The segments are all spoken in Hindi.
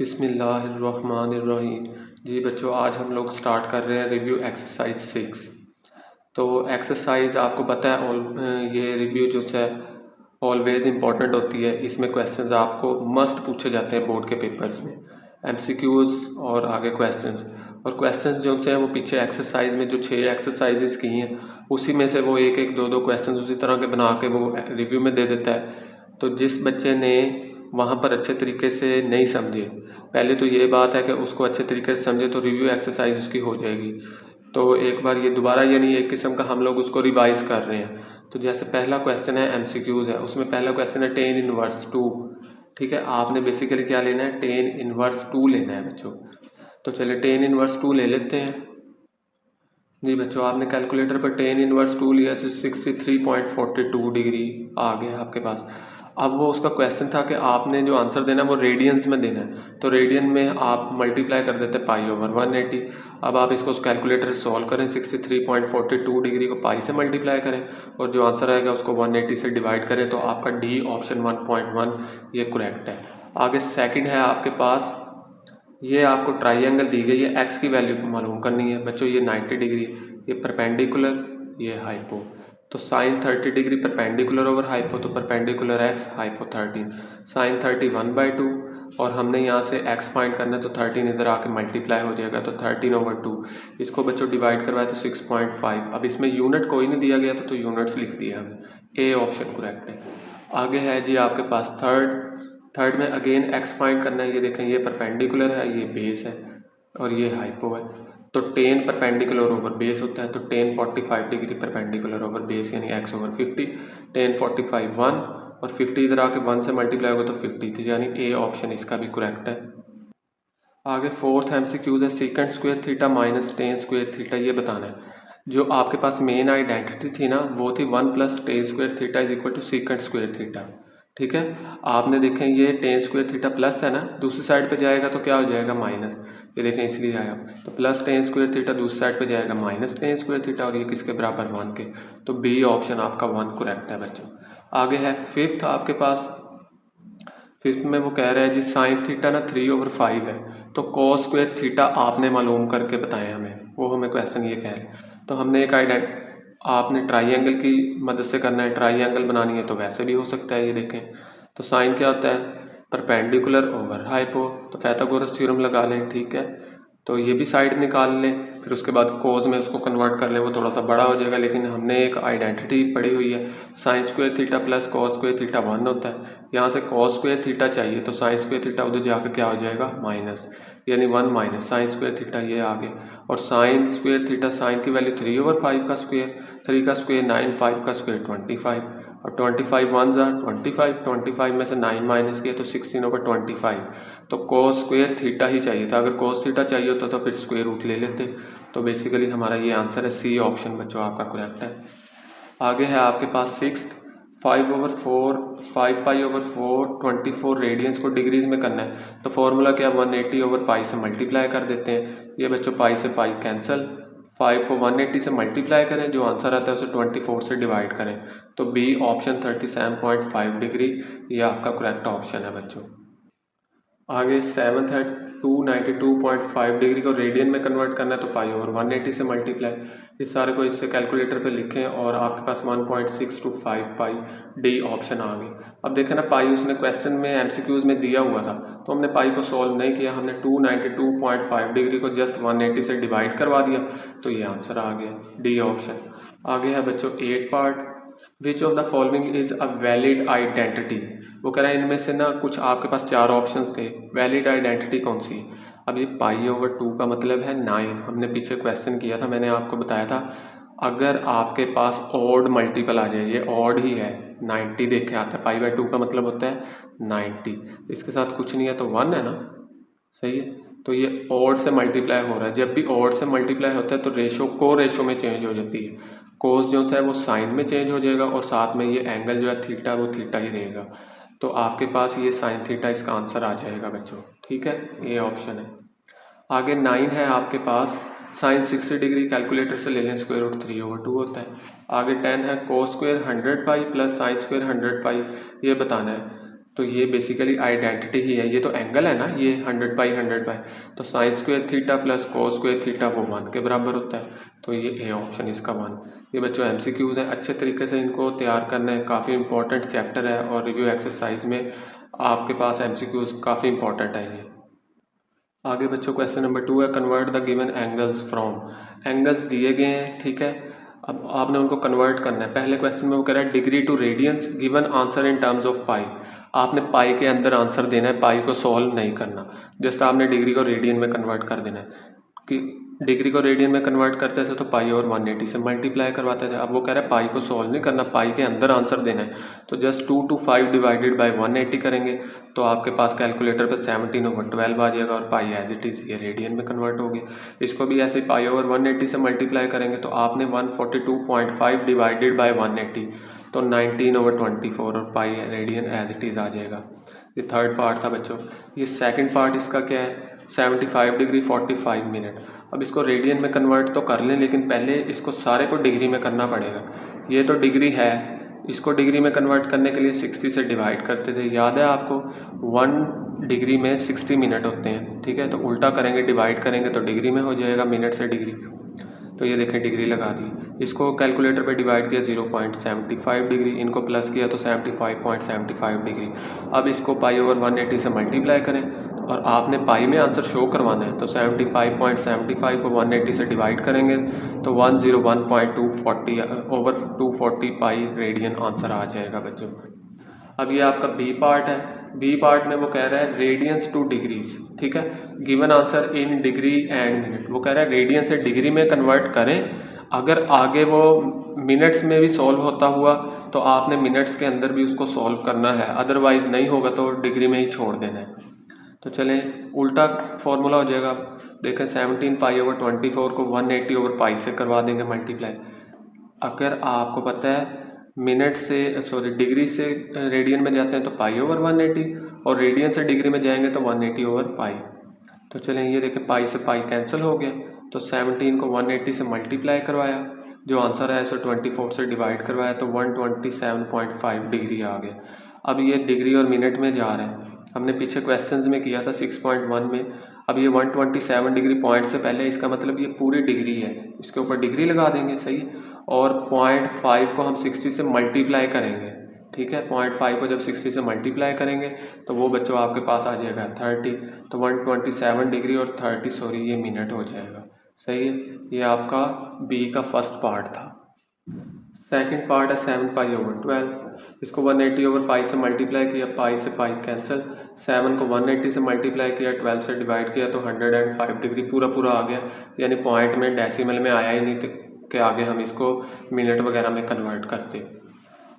बिस्मिल्लाहिर्रहमानिर्रहीम। जी बच्चों, आज हम लोग स्टार्ट कर रहे हैं रिव्यू एक्सरसाइज 6। तो एक्सरसाइज आपको पता है ये रिव्यू जो है ऑलवेज इम्पॉर्टेंट होती है। इसमें क्वेश्चंस आपको मस्ट पूछे जाते हैं बोर्ड के पेपर्स में, एमसीक्यूज और आगे क्वेश्चंस। और क्वेश्चंस जो है वो पीछे एक्सरसाइज में जो 6 एक्सरसाइजेस की हैं उसी में से वो एक एक दो क्वेश्चंस उसी तरह के बना के वो रिव्यू में दे देता है। तो जिस बच्चे ने वहाँ पर अच्छे तरीके से नहीं समझे, पहले तो ये बात है कि उसको अच्छे तरीके से समझे तो रिव्यू एक्सरसाइज उसकी हो जाएगी। तो एक बार ये दोबारा यानी एक किस्म का हम लोग उसको रिवाइज कर रहे हैं। तो जैसे पहला क्वेश्चन है एमसीक्यूज है, उसमें पहला क्वेश्चन है टेन इनवर्स 2। ठीक है, आपने बेसिकली क्या लेना है, टेन इनवर्स 2 लेना है बच्चों। तो चलिए टेन इनवर्स 2 ले लेते हैं। जी बच्चों, आपने कैलकुलेटर पर टेन इनवर्स 2 लिया तो 63.42 डिग्री आ गया आपके पास। अब वो उसका क्वेश्चन था कि आपने जो आंसर देना है वो रेडियंस में देना है। तो रेडियन में आप मल्टीप्लाई कर देते पाई ओवर 180। अब आप इसको उस कैलकुलेटर से सॉल्व करें, 63.42 डिग्री को पाई से मल्टीप्लाई करें और जो आंसर आएगा उसको 180 से डिवाइड करें। तो आपका डी ऑप्शन 1.1 ये करेक्ट है। आगे सेकंड है आपके पास, ये आपको ट्राइंगल दी गई है, एक्स की वैल्यू मालूम करनी है बच्चों। ये 90 डिग्री, ये परपेंडिकुलर, ये हाइपो। तो sine 30 degree perpendicular over hypo, तो परपेंडिकुलर एक्स हाइपो 13, साइन 31/2। और हमने यहाँ से एक्स फाइंड करना है तो 13 इधर आके मल्टीप्लाई हो जाएगा तो 13/2। इसको बच्चों डिवाइड करवाए तो 6.5। अब इसमें यूनिट कोई नहीं दिया गया तो यूनिट्स लिख दिया हमने। ए ऑप्शन करेक्ट है। आगे है जी आपके पास थर्ड में अगेन एक्स फाइंड करना है। ये देखें, ये परपेंडिकुलर है, ये बेस है और ये हाइपो है। तो टेन परपेंडिकुलर ओवर बेस होता है, तो ten 45 degree perpendicular over base यानी एक्स ओवर 50। टेन 45 1 और 50 इधर आके 1 से मल्टीप्लाई होगा तो 50 थी, यानी ए ऑप्शन इसका भी करेक्ट है। आगे फोर्थ एमसीक्यूज है secant square theta minus ten square theta. ये बताना है जो आपके पास मेन आइडेंटिटी थी ना वो थी 1 + tan square theta is equal to secant square theta. ठीक है, आपने देखें ये टेन स्क्वायर थीटा प्लस है ना, दूसरी साइड पे जाएगा तो क्या हो जाएगा माइनस। ये देखें इसलिए आया, तो प्लस टेन स्क्वायर थीटा दूसरी साइड पे जाएगा माइनस टेन स्क्वायर थीटा और ये किसके बराबर 1 के। तो बी ऑप्शन आपका 1 करेक्ट है बच्चों। आगे है फिफ्थ आपके पास, फिफ्थ में वो कह रहा है जी साइन थीटा ना 3/5 है, तो कॉस स्क्वायर थीटा आपने मालूम करके बताया हमें, वो हमें क्वेश्चन ये कह रहे हैं। तो हमने एक आपने ट्राइंगल की मदद से करना है, ट्राइंगल बनानी है तो वैसे भी हो सकता है। ये देखें, तो साइन क्या होता है, परपेंडिकुलर ओवर हाइपो, तो पाइथागोरस थ्योरम लगा लें। ठीक है, तो ये भी साइड निकाल लें, फिर उसके बाद कोस में उसको कन्वर्ट कर लें, वो थोड़ा सा बड़ा हो जाएगा। लेकिन हमने एक आइडेंटिटी पढ़ी हुई है, sine square theta plus cos square theta 1 होता है। यहाँ से कॉस स्क्वायर थीटा चाहिए तो साइन स्क्वायर थीटा उधर जाकर क्या हो जाएगा माइनस, यानी 1 माइनस साइन स्क्वायर थीटा ये आ गया। और साइन स्क्वायर थीटा, साइन की वैल्यू 3/5 का स्क्वायर, 3 का स्क्वायर 9, 5 का स्क्वायर 25 और 25 1 ज़ा 25 में से 9 माइनस किया तो 16/25। तो कोस स्क्वायर थीटा ही चाहिए था, अगर कोस थीटा चाहिए होता तो फिर स्क्वायर रूट ले लेते। तो बेसिकली हमारा ये आंसर है, सी ऑप्शन बच्चों आपका करेक्ट है। आगे है आपके पास सिक्स्थ, 5/4 24 रेडियंस को डिग्रीज में करना है। तो फॉर्मूला क्या, 180/पाई से मल्टीप्लाई कर देते हैं। ये बच्चों पाई से पाई कैंसिल, 5 को 180 से मल्टीप्लाई करें, जो आंसर आता है उसे 24 से डिवाइड करें। तो बी ऑप्शन 37.5 डिग्री ये आपका करेक्ट ऑप्शन है बच्चों। आगे सेवन्थ है 292.5 डिग्री को रेडियन में कन्वर्ट करना है, तो पाई ओवर 180 से मल्टीप्लाई। इस सारे को इससे कैलकुलेटर पे लिखें और आपके पास 1.625 पाई, डी ऑप्शन आ गई। अब देखें ना, पाई उसने क्वेश्चन में एमसीक्यूज में दिया हुआ था तो हमने पाई को सॉल्व नहीं किया, हमने 292.5 डिग्री को जस्ट 180 से डिवाइड करवा दिया तो ये आंसर आ गया, डी ऑप्शन। आगे है बच्चों 8 part, which of the following is a valid identity. वो कह रहा है इनमें से ना कुछ आपके पास 4 ऑप्शंस थे, वैलिड आइडेंटिटी कौन सी है। अब ये पाई/2 का मतलब है 9, हमने पीछे क्वेश्चन किया था, मैंने आपको बताया था अगर आपके पास ऑड मल्टीपल आ जाए, ये ऑड ही है, 90 देखे आता है, पाई/2 का मतलब होता है 90, इसके साथ कुछ नहीं है तो 1 है ना, सही है। तो ये ऑड से मल्टीप्लाई हो रहा है, जब भी ऑड से मल्टीप्लाई होता है तो रेशो को रेशो में चेंज हो जाती है, कोस जो है वो साइन में चेंज हो जाएगा और साथ में ये एंगल जो है थीटा वो थीटा ही रहेगा। तो आपके पास ये साइन थीटा इसका आंसर आ जाएगा बच्चों। ठीक है, ये ऑप्शन है। आगे 9 है आपके पास, साइन 60 डिग्री कैलकुलेटर से ले लें, स्क्वायर रूट 3/2 होता है। आगे 10 है cos square 100 pi plus sine square 100 पाई, ये बताना है। तो ये बेसिकली आइडेंटिटी ही है, ये तो एंगल है ना, ये 100/100 तो sine square theta plus cos square theta वो 1 के बराबर होता है। तो ये ए ऑप्शन इसका 1। ये बच्चों MCQs हैं, अच्छे तरीके से इनको तैयार करना है, काफ़ी इंपॉर्टेंट चैप्टर है और रिव्यू एक्सरसाइज में आपके पास MCQs काफ़ी इंपॉर्टेंट है ये। आगे बच्चों क्वेश्चन नंबर 2 है, convert the given angles from. Angles दिए गए हैं, ठीक है, अब आपने उनको कन्वर्ट करना है। पहले क्वेश्चन में वो कह रहा है degree to radians, given answer in terms of pi. आपने पाई के अंदर आंसर देना है, पाई को सॉल्व नहीं करना। जस्ट आपने डिग्री को रेडियन में कन्वर्ट कर देना है कि डिग्री को रेडियन में कन्वर्ट करते थे तो पाई और 180 से मल्टीप्लाई करवाते थे। अब वो कह रहा है पाई को सॉल्व नहीं करना, पाई के अंदर आंसर देना है। तो जस्ट 2 to 5 डिवाइडेड बाई 180 करेंगे तो आपके पास कैलकुलेटर पे 17/12 आ जाएगा और पाई एज इट इज़ ये रेडियन में कन्वर्ट हो गया। इसको भी ऐसे पाई ओवर 180 से मल्टीप्लाई करेंगे तो आपने 142.5 डिवाइडेड बाई 180 तो 19/24 और pi radian as it is आ जाएगा। ये थर्ड पार्ट था बच्चों। ये सेकंड पार्ट इसका क्या है, 75 डिग्री 45 मिनट। अब इसको रेडियन में कन्वर्ट तो कर लें, लेकिन पहले इसको सारे को डिग्री में करना पड़ेगा। ये तो डिग्री है, इसको डिग्री में कन्वर्ट करने के लिए 60 से डिवाइड करते थे, याद है आपको। 1 डिग्री में 60 मिनट होते हैं, ठीक है। तो उल्टा करेंगे, डिवाइड करेंगे तो डिग्री में हो जाएगा, मिनट से डिग्री। तो ये देखें डिग्री लगा दी, इसको कैलकुलेटर पे डिवाइड किया 0.75 डिग्री, इनको प्लस किया तो 75.75 डिग्री। अब इसको पाई ओवर 180 से मल्टीप्लाई करें और आपने पाई में आंसर शो करवाना है तो 75.75 को 180 से डिवाइड करेंगे तो 101.240 ओवर 240 पाई रेडियन आंसर आ जाएगा बच्चों। अब ये आपका बी पार्ट है। बी पार्ट में वो कह रहा है रेडियंस टू डिग्रीज, ठीक है, given answer in degree and minute. वो कह रहा है रेडियन से डिग्री में कन्वर्ट करें, अगर आगे वो मिनट्स में भी सॉल्व होता हुआ तो आपने मिनट्स के अंदर भी उसको सॉल्व करना है, अदरवाइज नहीं होगा तो डिग्री में ही छोड़ देना है। तो चलें उल्टा फॉर्मूला हो जाएगा। देखें 17 पाई ओवर 24 को 180 ओवर पाई से करवा देंगे मल्टीप्लाई। अगर आपको पता है मिनट से डिग्री से रेडियन में जाते हैं तो पाई ओवर 180 और रेडियन से डिग्री में जाएंगे तो 180 ओवर पाई। तो चलें ये देखें पाई से पाई कैंसिल हो गया तो 17 को 180 से मल्टीप्लाई करवाया, जो आंसर है 24 से डिवाइड करवाया तो 127.5 डिग्री आ गया। अब ये डिग्री और मिनट में जा रहे हैं, हमने पीछे क्वेश्चंस में किया था 6.1 में। अब ये 127 डिग्री पॉइंट से पहले, इसका मतलब ये पूरी डिग्री है, इसके ऊपर डिग्री लगा देंगे, सही। और 0.5 को हम 60 से मल्टीप्लाई करेंगे, ठीक है। 0.5 को जब 60 से मल्टीप्लाई करेंगे तो वो बच्चों आपके पास आ जाएगा 30। तो 127 डिग्री और 30 ये मिनट हो जाएगा, सही है। ये आपका बी का फर्स्ट पार्ट था। सेकंड पार्ट है 7 पाई ओवर 12। इसको 180 ओवर पाई से मल्टीप्लाई किया, पाई से पाई कैंसिल, 7 को 180 से मल्टीप्लाई किया, 12 से डिवाइड किया तो 105 डिग्री पूरा पूरा आ गया, यानी पॉइंट में डेसिमल में आया ही नहीं तो के आगे हम इसको मिनट वगैरह में कन्वर्ट करते।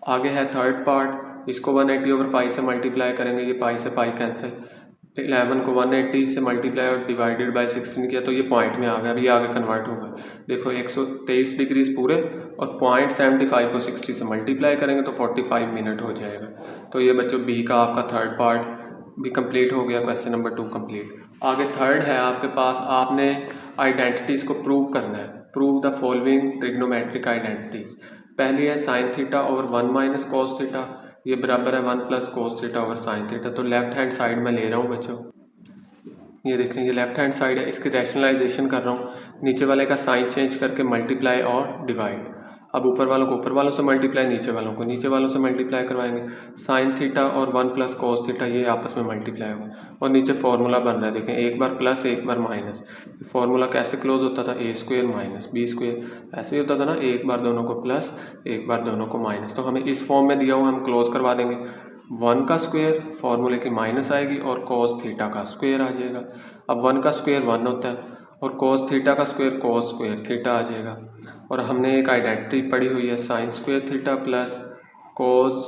आगे है थर्ड पार्ट, इसको 180 ओवर पाई से मल्टीप्लाई करेंगे, ये पाई से पाई कैंसिल, 11 को 180 से मल्टीप्लाई और डिवाइडेड बाय 16 किया तो ये पॉइंट में आ गया, अभी आगे कन्वर्ट होगा। देखो 123 डिग्रीज पूरे और 0.75 को 60 से मल्टीप्लाई करेंगे तो 45 मिनट हो जाएगा। तो ये बच्चों बी का आपका थर्ड पार्ट भी कंप्लीट हो गया, क्वेश्चन नंबर 2 कंप्लीट। आगे थर्ड है आपके पास, आपने आइडेंटिटीज़ को प्रूव करना है। Prove the following trigonometric identities. पहली है sine theta over 1 minus cos theta, ये बराबर है 1 plus cos theta over sign theta. तो लेफ्ट हैंड साइड में ले रहा हूँ बच्चों, ये देखें ये लेफ्ट हैंड साइड है, इसकी रैशनलाइजेशन कर रहा हूँ, नीचे वाले का साइन चेंज करके मल्टीप्लाई और डिवाइड। अब ऊपर वालों को ऊपर वालों से मल्टीप्लाई, नीचे वालों को नीचे वालों से मल्टीप्लाई करवाएंगे। साइन थीटा और 1 प्लस कोस थीटा ये आपस में मल्टीप्लाई होगा और नीचे फॉर्मूला बन रहा है, देखें एक बार प्लस एक बार माइनस। फॉर्मूला कैसे क्लोज होता था, ए स्क्वेयर माइनस बी स्क्वेयर, ऐसे ही होता था ना, एक बार दोनों को प्लस एक बार दोनों को माइनस। तो हमें इस फॉर्म में दिया हुआ हम क्लोज करवा देंगे। 1 का स्क्वेयर फॉर्मूले की माइनस आएगी और कॉस थीटा का स्क्वेयर आ जाएगा। अब 1 का स्क्वेयर 1 होता है और कॉस थीटा का स्क्वेयर कॉस स्क्वेयर थीटा आ जाएगा। और हमने एक आइडेंटिटी पढ़ी हुई है sine square theta plus cos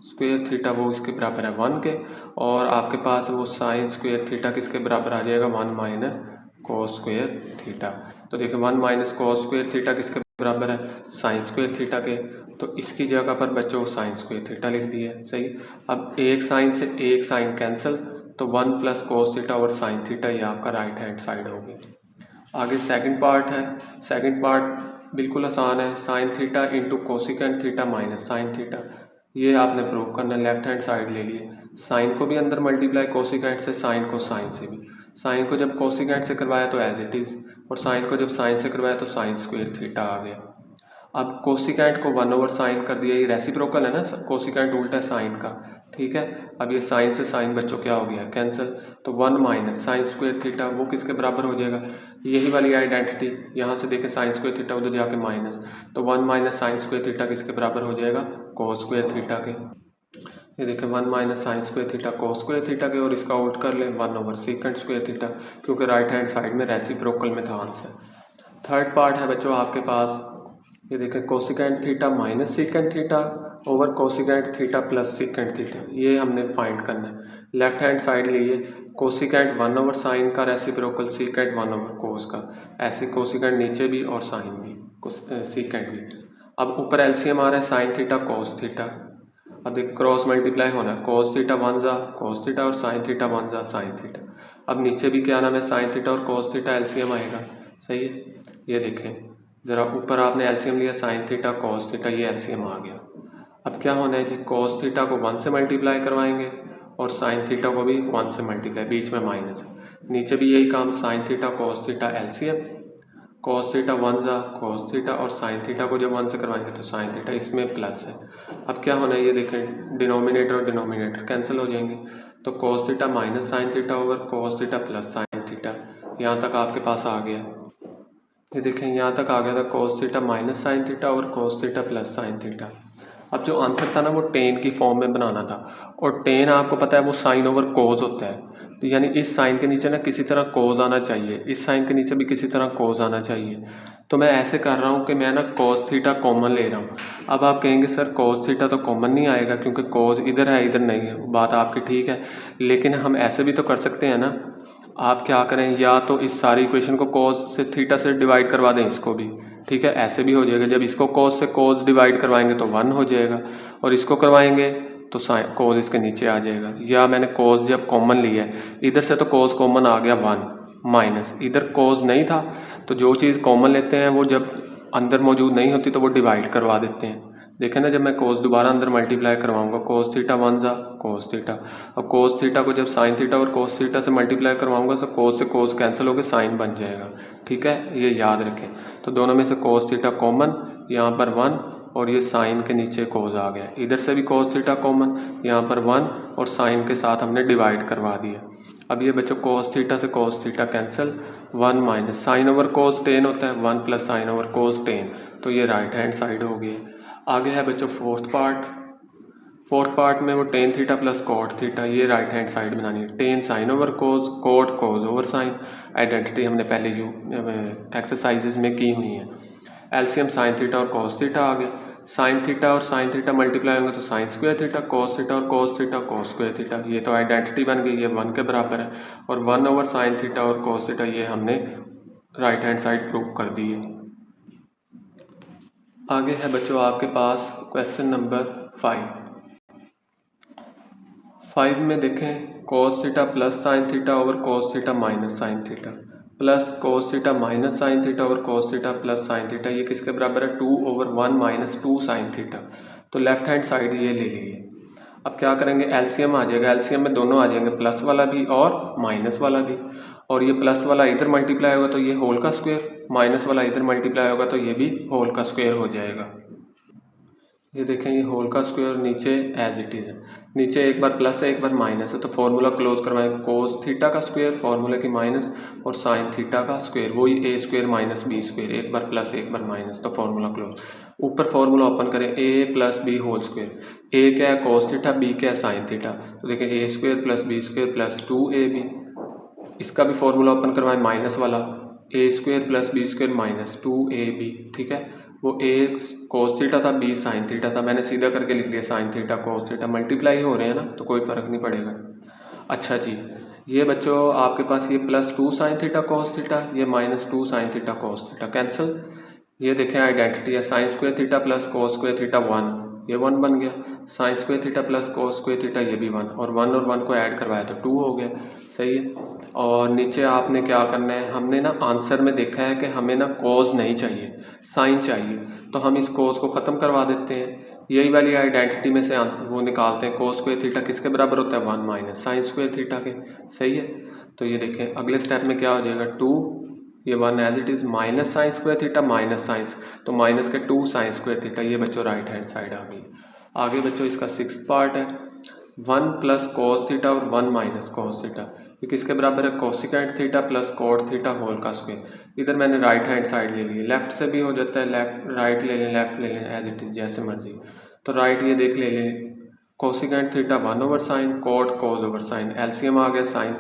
square theta, वो उसके बराबर है 1 के, और आपके पास वो साइन स्क्वेयर थीटा किसके बराबर आ जाएगा, 1 माइनस कॉस स्क्वेयर थीटा। तो देखिए 1 माइनस कॉस स्क्वेयर थीटा किसके बराबर है, साइन स्क्वेयर थीटा के। तो इसकी जगह पर बच्चों साइन स्क्वेयर थीटा लिख दिया, सही। अब एक साइन से एक साइन कैंसिल तो 1 प्लस कोस थीटा और साइन थीटा, ये आपका राइट हैंड साइड होगी। आगे सेकंड पार्ट है, सेकंड पार्ट बिल्कुल आसान है, sine theta into cosecant theta minus sine theta, ये आपने प्रूव करना है। लेफ्ट हैंड साइड ले लिए, साइन को भी अंदर मल्टीप्लाई कोसिकेंट से, साइन को साइन से भी। साइन को जब कोसिकेंट से करवाया तो एज इट इज़, और साइन को जब साइन से करवाया तो साइन स्क्वायर थीटा आ गया। अब कोसिकेंट को 1/sin कर दिया, ये रेसिप्रोकल है ना, कोसिकेंट उल्टा है साइन का, ठीक है। अब ये साइन से साइन बच्चों क्या हो गया, कैंसिल। तो 1 - sin स्क्वायर थीटा वो किसके बराबर हो जाएगा, यही वाली आइडेंटिटी, यहाँ से देखें साइन स्क्वायर थीटा उधर जाके माइनस, तो 1 - sin स्क्वायर थीटा किसके बराबर हो जाएगा, कोस स्क्वायर थीटा के। ये देखें 1 - sin square theta cos square theta के, और इसका उल्ट कर लें 1/sec स्क्वायर थीटा, क्योंकि राइट हैंड साइड में रेसिप्रोकल में था आंसर। थर्ड पार्ट है बच्चों आपके पास, ये देखें cosecant theta minus secant theta over cosecant theta plus secant theta, ये हमने फाइंड करना है। लेफ्ट हैंड साइड लिए कोसिकेंट 1/sin का रेसिप्रोकल सीकेंट 1/cos का, ऐसे कोसिकेंट नीचे भी और साइन भी, सीकेंट भी। अब ऊपर एलसीएम आ रहा है साइन थीटा कोस थीटा, अब देखिए क्रॉस मल्टीप्लाई होना है, कोस थीटा 1 जा कोस थीटा और साइन थीटा 1 जा साइन थीटा। अब नीचे भी क्या नाम है, साइन थीटा और कोस थीटा एलसीएम आएगा, सही है। ये देखें ज़रा ऊपर आपने एलसीएम लिया साइन थीटा कोस थीटा, ये एलसीएम आ गया। अब क्या होना है जी, कोस थीटा को 1 से मल्टीप्लाई करवाएंगे और साइन थीटा को भी 1 से मल्टीप्लाई, बीच में माइनस, नीचे भी यही काम, sign theta cos theta LCM, cos theta 1 जा कोस थीटा और साइन थीटा को जब 1 से करवाएंगे तो साइन थीटा, इसमें प्लस है। अब क्या होना है, ये देखें डिनोमिनेटर और डिनोमिनेटर कैंसिल हो जाएंगे, तो कोस theta minus sine theta over कोस थीटा प्लस साइन थीटा, यहाँ तक आपके पास आ गया। ये देखें यहाँ तक आ गया था cos theta minus sine theta और cos theta plus sine theta. अब जो आंसर था ना वो टेन की फॉर्म में बनाना था, और टेन आपको पता है वो साइन ओवर कोज होता है, तो यानी इस साइन के नीचे ना किसी तरह कोज आना चाहिए, इस साइन के नीचे भी किसी तरह कोज आना चाहिए। तो मैं ऐसे कर रहा हूँ कि मैं ना कोस थीटा कॉमन ले रहा हूँ। अब आप कहेंगे सर कोस थीटा तो कॉमन नहीं आएगा क्योंकि कोज इधर है इधर नहीं है, बात आपकी ठीक है, लेकिन हम ऐसे भी तो कर सकते हैं ना। आप क्या करें, या तो इस सारी इक्वेशन को कोस से थीटा से डिवाइड करवा दें, इसको भी, ठीक है, ऐसे भी हो जाएगा। जब इसको कोस से कोस डिवाइड करवाएंगे तो 1 हो जाएगा, और इसको करवाएंगे तो साइन कोस इसके नीचे आ जाएगा। या मैंने कोस जब कॉमन लिया है, इधर से तो कोस कॉमन आ गया 1 माइनस, इधर कोस नहीं था, तो जो चीज़ कॉमन लेते हैं वो जब अंदर मौजूद नहीं होती तो वो डिवाइड करवा देते हैं। देखें ना, जब मैं कोस दोबारा अंदर मल्टीप्लाई करवाऊंगा, कोस थीटा 1 जा कोस थीटा, और कोस थीटा को जब साइन थीटा और कोस थीटा से मल्टीप्लाई करवाऊंगा तो कोस से कोस कैंसिल होकर साइन बन जाएगा, ठीक है, ये याद रखें। तो दोनों में से कोस थीटा कॉमन, यहाँ पर 1 और ये साइन के नीचे कोस आ गया, इधर से भी कोस थीटा कॉमन, यहाँ पर 1 और साइन के साथ हमने डिवाइड करवा दिया। अब ये बच्चों कोस थीटा से cos theta cancel, 1 minus sine over cos tan होता है, 1 plus sine over cos tan, तो ये राइट हैंड साइड हो गई। आगे है बच्चों फोर्थ पार्ट, फोर्थ पार्ट में वो tan theta plus cot theta, ये राइट हैंड साइड बनानी है। Tan sine over cos, cot cos over sine, identity हमने पहले एक्सरसाइजेज में की हुई है। एलसीएम साइन थीटा और कॉस थीटा आ गया, साइन थीटा और साइन थीटा मल्टीप्लाई होंगे तो sine square theta, cos theta और cos theta cos square theta, ये तो आइडेंटिटी बन गई, ये 1 के बराबर है, और 1 ओवर साइन थीटा और कॉस थीटा ये हमने राइट हैंड साइड प्रूव कर दी है। आगे है बच्चों आपके पास क्वेश्चन नंबर 5 में देखें कोस theta plus sine theta over कोस theta minus sine theta, plus कोस theta minus sine theta over कोस थीटा प्लस साइन थीटा, ये किसके बराबर है, 2/1 माइनस 2 साइन थीटा। तो लेफ्ट हैंड साइड ये ले लीजिए। अब क्या करेंगे, एलसीएम आ जाएगा, एलसीएम में दोनों आ जाएंगे, प्लस वाला भी और माइनस वाला भी, और ये प्लस वाला इधर मल्टीप्लाई होगा तो ये होल का स्क्वायर, माइनस वाला इधर मल्टीप्लाई होगा तो ये भी होल का स्क्वायर हो जाएगा। ये देखें ये होल का स्क्वायर नीचे एज इट इज़ है, नीचे एक बार प्लस है एक बार माइनस है, तो फॉर्मूला क्लोज करवाएं, कोस थीटा का स्क्वायर फॉर्मूला की माइनस और साइन थीटा का स्क्वायर वही ए स्क्वायर माइनस बी स्क्वायर, एक बार प्लस एक बार माइनस, तो फॉर्मूला क्लोज। ऊपर फॉर्मूला ओपन करें, ए प्लस बी होल स्क्वायर, ए क्या है कोस थीटा, बी क्या है साइन थीटा, तो देखें a square plus b square plus 2ab, इसका भी फॉर्मूला ओपन करवाएं माइनस वाला, a square plus b square minus 2ab, ठीक है, वो ए कोस थीटा था बी साइन थीटा था, मैंने सीधा करके लिख लिया sine theta cos theta, multiply हो रहे हैं ना तो कोई फ़र्क नहीं पड़ेगा। अच्छा जी, ये बच्चों आपके पास ये plus 2 sine theta cos theta, ये minus 2 sine theta cos theta cancel, ये देखें आइडेंटिटी है, sine square theta plus cos square theta 1, ये 1 बन गया, sine square theta plus cos square theta ये भी 1, और 1 को ऐड करवाया तो 2 हो गया, सही है। और नीचे आपने क्या करना है, हमने ना आंसर में देखा है कि हमें ना कोस नहीं चाहिए, साइन चाहिए, तो हम इस कोस को ख़त्म करवा देते हैं, यही वाली आइडेंटिटी में से वो निकालते हैं, कोस स्क्वायर थीटा किसके बराबर होता है 1 माइनस साइन स्क्वायर थीटा के। सही है, तो ये देखें अगले स्टेप में क्या हो जाएगा 2, ये 1 as it is minus sine square theta minus sines, तो माइनस के 2 साइन स्क्वायर थीटा, ये बच्चों राइट हैंड साइड आ गई। आगे बच्चों इसका 6th पार्ट है 1 प्लस कोस थीटा और 1 माइनस कोस थीटा, ये किसके बराबर है cosecant theta plus cot theta whole का स्क्वायर। इधर मैंने राइट हैंड साइड ले ली, लेफ्ट से भी हो जाता है, लेफ्ट राइट ले लें लेफ्ट ले लें एज इट इज़ जैसे मर्जी। तो राइट ये देख ले लें cosecant theta 1 over sine, cot cos over sine, LCM आ गया साइन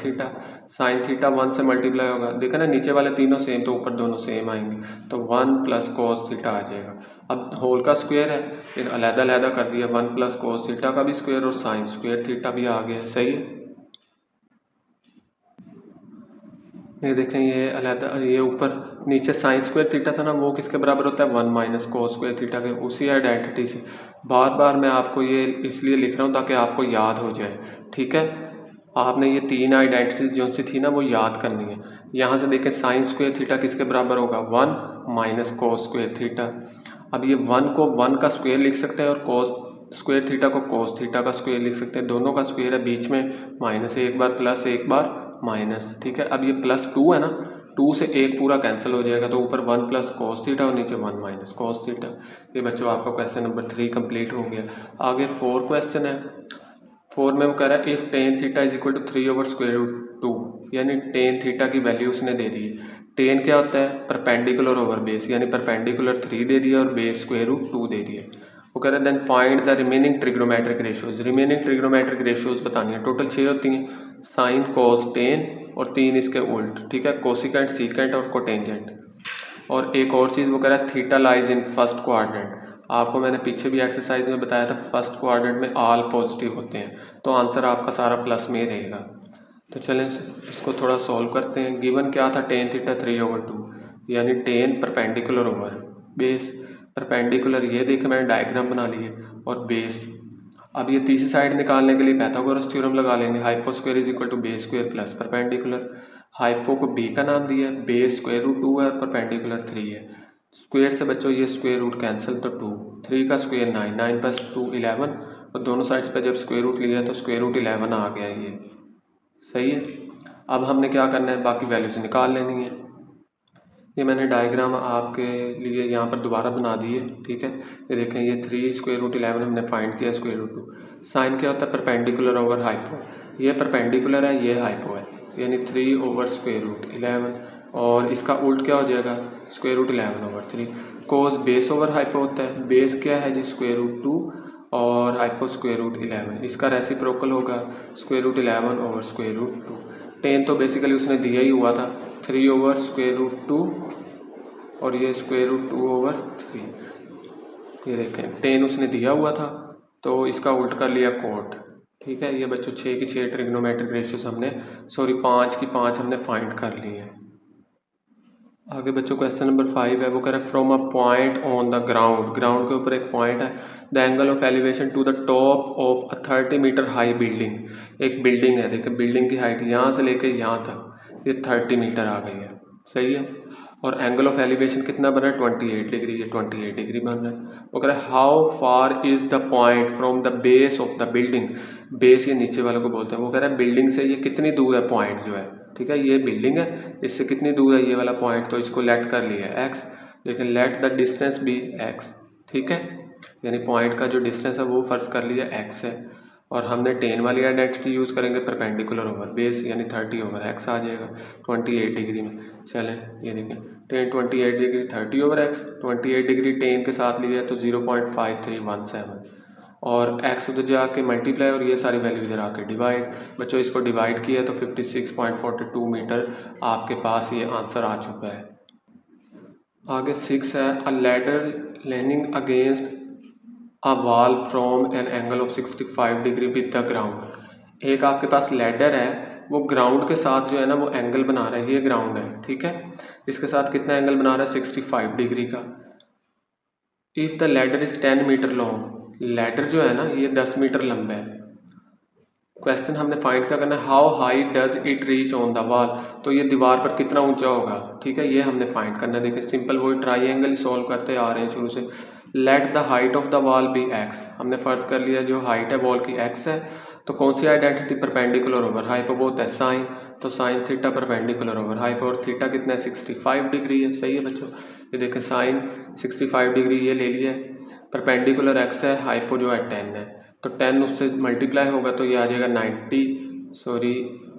थीटा 1 से मल्टीप्लाई होगा, देखा ना नीचे वाले तीनों सेम तो ऊपर दोनों सेम आएंगे, तो 1 प्लस कोस थीटा आ जाएगा। अब होल का स्क्वायर है, फिर अलहदा कर दिया 1 प्लस कोस थीटा का भी स्क्वायर और साइन स्क्वायर थीटा भी आ गया। सही है, ये देखें ये अलहदा, ये ऊपर नीचे साइन स्क्वायर थीटा था ना, वो किसके बराबर होता है 1 माइनस कोस स्क्वायर थीटा के। उसी आइडेंटिटी से बार बार मैं आपको ये इसलिए लिख रहा हूँ ताकि आपको याद हो जाए। ठीक है, आपने ये 3 आइडेंटिटीज जो सी थी ना वो याद करनी है। यहाँ से देखें साइन स्क्वायर थीटा किसके बराबर होगा 1 माइनस कोस स्क्वायर थीटा। अब ये 1 को 1 का स्क्वायर लिख सकते हैं और कोस स्क्वायर थीटा को कोस थीटा का स्क्वायर लिख सकते हैं, दोनों का स्क्वायर है, बीच में माइनस, एक बार प्लस एक बार माइनस। ठीक है, अब ये +2 है ना, 2 से 1 पूरा कैंसिल हो जाएगा, तो ऊपर 1 प्लस कोस थीटा और नीचे 1 माइनस कोस थीटा। ये बच्चों आपका क्वेश्चन नंबर 3 कंप्लीट हो गया। आगे 4 क्वेश्चन है, 4 में वो कह रहा है if tan theta is equal to 3 over square root 2, यानी टेन थीटा की वैल्यू उसने दे दी है। टेन क्या होता है परपेंडिकुलर ओवर बेस, यानी परपेंडिकुलर 3 दे दिया और बेस स्क्वायर रूट 2 दे दिया। वो कह रहे हैं then find the remaining trigonometric ratios, remaining trigonometric ratios बतानी है, टोटल 6 होती हैं, साइन कोस टेन और 3 इसके उल्ट। ठीक है, कोसिकेंट सीकेंट और कोटेंजेंट। और एक और चीज़ वो कह रहा है theta lies in first quadrant, आपको मैंने पीछे भी एक्सरसाइज में बताया था फर्स्ट क्वाड्रेंट में ऑल पॉजिटिव होते हैं, तो आंसर आपका सारा प्लस में रहेगा। तो चलें इसको थोड़ा सॉल्व करते हैं। गिवन क्या था टेन थीटा 3 ओवर 2, यानी ten perpendicular over base, perpendicular ये देखे मैंने डायग्राम बना लिए और बेस। अब ये तीसरी साइड निकालने के लिए पाइथागोरस थ्योरम लगा लेंगे, hypo square is equal to base square plus perpendicular. Hypo को बी का नाम दिया है, बेस स्क्वायर रूट 2 है और परपेंडिकुलर 3 है। स्क्वायर से बच्चों ये स्क्वायर रूट कैंसिल, तो 2, 3 का स्क्वायर 9, 9 प्लस 2 11, और दोनों साइड्स पे जब स्क्वायर रूट लिया तो स्क्वायर रूट 11 आ गया ये। सही है, अब हमने क्या करना है बाकी वैल्यूज निकाल लेनी है। ये मैंने डायग्राम आपके लिए यहाँ पर दोबारा बना दी है। ठीक है, ये देखें ये 3 स्क्वायर रूट 11 हमने फाइंड किया स्क्वायर रूट 2। साइन क्या होता है परपेंडिकुलर ओवर हाइपो, ये परपेंडिकुलर है ये हाइपो है, यानी 3 ओवर स्क्वायर रूट 11, और इसका उल्ट क्या हो जाएगा स्क्वायर रूट 11 ओवर 3। कोस बेस ओवर हाइपो होता है, बेस क्या है जी स्क्वायर रूट 2 और हाइपो स्क्वायर रूट 11, इसका रेसिप्रोकल होगा square root 11 over square root 2। Tan तो बेसिकली उसने दिया ही हुआ था 3 ओवर स्क्वायर रूट 2 और ये स्क्वायर रूट 2 ओवर 3। ये देखें टेन उसने दिया हुआ था तो इसका उल्ट कर लिया कोट। ठीक है, ये बच्चों 6 की 6 ट्रिग्नोमेट्रिक रेशियोज हमने 5 की 5 हमने फाइंड कर ली है। आगे बच्चों क्वेश्चन नंबर 5 है, वो कह रहा है from a point on the ground, ground के ऊपर एक पॉइंट है, the angle of elevation to the top of a 30 metre high building. एक बिल्डिंग है, देखिए बिल्डिंग की हाइट यहाँ से लेके यहाँ तक ये 30 मीटर आ गई है। सही है, और एंगल ऑफ एलिवेशन कितना बना है 28 डिग्री, ये 28 डिग्री बन रहा है। वो कह रहा है how far is the point from the base of the building, base ये नीचे वाले को बोलते हैं। वो कह रहा है बिल्डिंग से ये कितनी दूर है पॉइंट जो है। ठीक है, ये बिल्डिंग है, इससे कितनी दूर है ये वाला पॉइंट, तो इसको लेट कर लिया है एक्स, लेकिन let the distance be x. ठीक है, यानी पॉइंट का जो डिस्टेंस है वो फर्ज कर लिया एक्स है, और हमने टेन वाली आइडेंटिटी यूज़ करेंगे परपेंडिकुलर ओवर बेस, यानी 30 ओवर एक्स आ जाएगा 28 डिग्री में। चलें ये देखिए ten 28 degree 30 over x, 28 degree ten के साथ लिया तो 0.5317, और एक्स उधर जाके मल्टीप्लाई और ये सारी वैल्यू इधर आके डिवाइड। बच्चों इसको डिवाइड किया तो 56.42 मीटर आपके पास ये आंसर आ चुका है। आगे 6 है, a ladder leaning against a wall from an angle of 65 degree with the ground. एक आपके पास लैडर है, वो ग्राउंड के साथ जो है ना वो एंगल बना रहा है, ये ग्राउंड है। ठीक है, इसके साथ कितना एंगल बना रहा है 65 डिग्री का। If the ladder is 10 metre long, ladder जो है ना ये 10 मीटर लंबा है। क्वेश्चन हमने फाइंड क्या करना है, how high does it reach on the wall, तो ये दीवार पर कितना ऊंचा होगा। ठीक है, ये हमने फाइंड करना है। देखिए सिंपल वही ट्राइंगल सॉल्व करते आ रहे हैं शुरू से। Let the height of the wall be x. हमने फ़र्ज़ कर लिया जो हाइट है वॉल की एक्स है, तो कौन सी आइडेंटिटी परपेंडिकुलर ओवर हाइपोबोथ है साइन, तो sine theta perpendicular over hypo, और थीटा कितना है 65 डिग्री है। सही है बच्चों, ये देखें साइन 65 डिग्री ये ले लिया है, परपेंडिकुलर एक्स है, हाइपो जो है 10 है, तो 10 उससे मल्टीप्लाई होगा तो ये आ जाएगा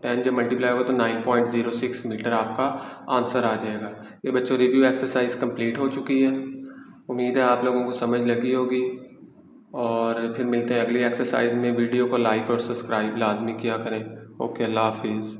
10 जब मल्टीप्लाई होगा तो 9.06 मीटर आपका आंसर आ जाएगा। ये बच्चों रिव्यू एक्सरसाइज कंप्लीट हो चुकी है। उम्मीद है आप लोगों को समझ लगी होगी, और फिर मिलते हैं अगली एक्सरसाइज में। वीडियो को लाइक और सब्सक्राइब लाजमी किया करें। ओके, अल्लाह हाफिज़।